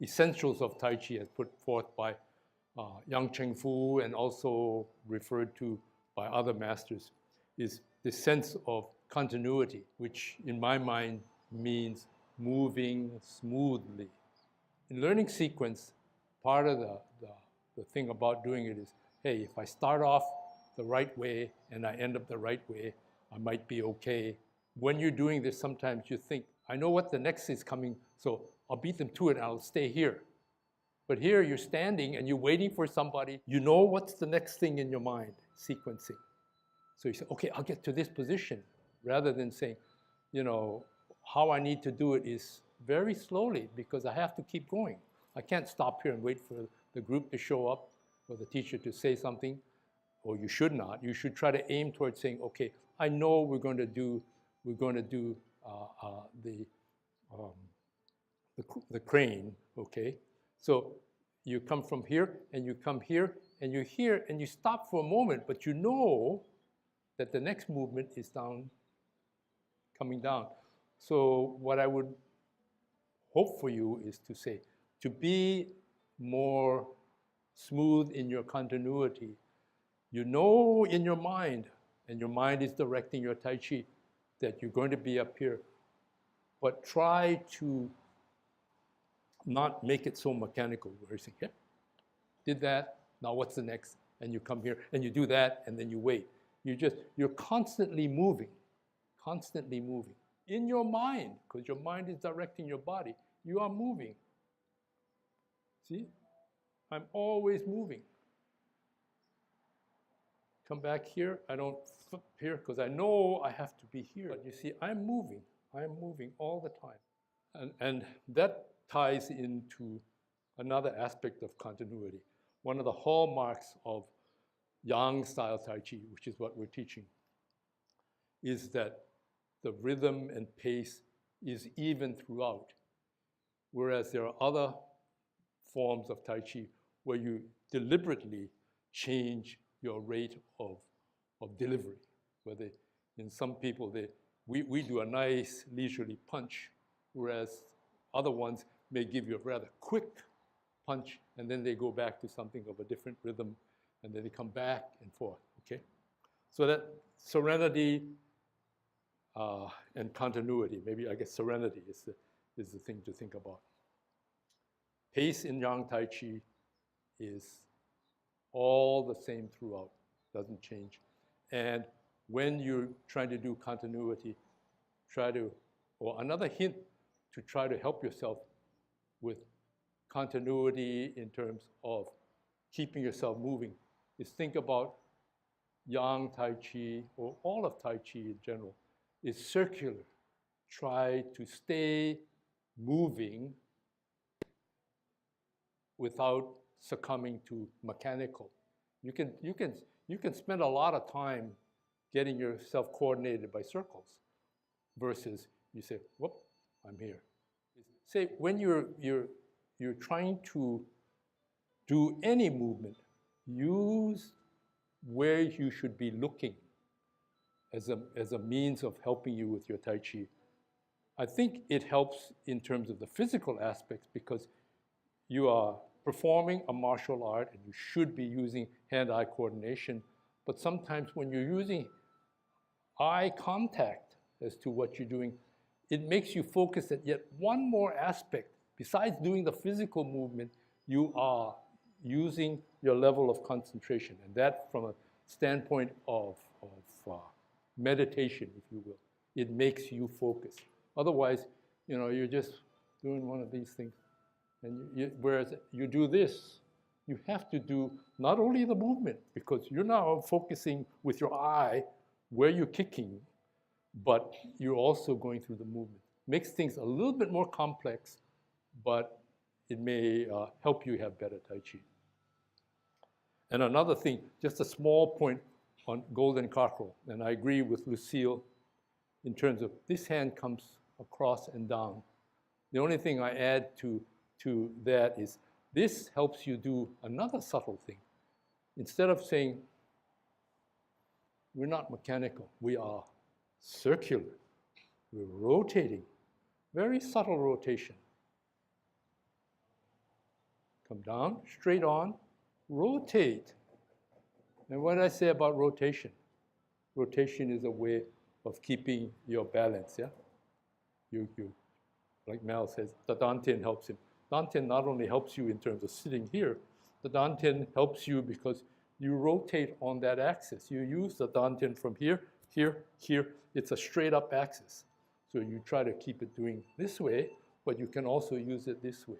essentials of Tai Chi as put forth by Yang Cheng Fu and also referred to by other masters, is the sense of continuity, which in my mind means moving smoothly. In learning sequence, part of the thing about doing it is, hey, if I start off the right way and I end up the right way, I might be okay. When you're doing this, sometimes you think, I know what the next is coming, so I'll beat them to it and I'll stay here. But here you're standing and you're waiting for somebody. You know what's the next thing in your mind, sequencing. So you say, okay, I'll get to this position, rather than saying, how I need to do it is very slowly because I have to keep going. I can't stop here and wait for the group to show up or the teacher to say something, or you should not. You should try to aim towards saying, okay, I know we're going to do the crane, okay? So you come from here, and you come here, and you're here, and you stop for a moment, but you know that the next movement is down, coming down. So what I would hope for you is to say, to be more smooth in your continuity, you know in your mind, and your mind is directing your Tai Chi, that you're going to be up here, but try to not make it so mechanical, where you say, yeah, did that, now what's the next? And you come here, and you do that, and then you wait. You're constantly moving. In your mind, because your mind is directing your body, you are moving. See? I'm always moving. Come back here, I don't flip here, because I know I have to be here. But you see, I'm moving all the time. And that ties into another aspect of continuity. One of the hallmarks of Yang style Tai Chi, which is what we're teaching, is that the rhythm and pace is even throughout. Whereas there are other forms of Tai Chi where you deliberately change your rate of delivery. Where in some people, we do a nice leisurely punch, whereas other ones may give you a rather quick punch, and then they go back to something of a different rhythm, and then they come back and forth, okay? So that serenity and continuity, maybe I guess serenity is the thing to think about. Pace in Yang Tai Chi is all the same throughout, doesn't change. And when you're trying to do continuity, or another hint to try to help yourself with continuity in terms of keeping yourself moving is think about Yang Tai Chi, or all of Tai Chi in general, is circular. Try to stay moving without succumbing to mechanical. You can spend a lot of time getting yourself coordinated by circles, versus you say, whoop, I'm here. Say when you're trying to do any movement, use where you should be looking as a means of helping you with your Tai Chi. I think it helps in terms of the physical aspects because you are performing a martial art and you should be using hand-eye coordination, but sometimes when you're using eye contact as to what you're doing, it makes you focus at yet one more aspect. Besides doing the physical movement, you are using your level of concentration, and that from a standpoint of meditation, if you will, it makes you focus. Otherwise, you're just doing one of these things. And whereas you do this, you have to do not only the movement, because you're now focusing with your eye where you're kicking, but you're also going through the movement. Makes things a little bit more complex, but it may help you have better Tai Chi. And another thing, just a small point on golden cockerel, and I agree with Lucille in terms of this hand comes across and down. The only thing I add to that is this helps you do another subtle thing. Instead of saying, we're not mechanical, we are circular, we're rotating, very subtle rotation. come down, straight on, rotate. And what did I say about rotation? Rotation is a way of keeping your balance, yeah? Like Mel says, the dantian helps him. Dantian not only helps you in terms of sitting here, the dantian helps you because you rotate on that axis. You use the dantian from here, here, here. It's a straight up axis. So you try to keep it doing this way, but you can also use it this way.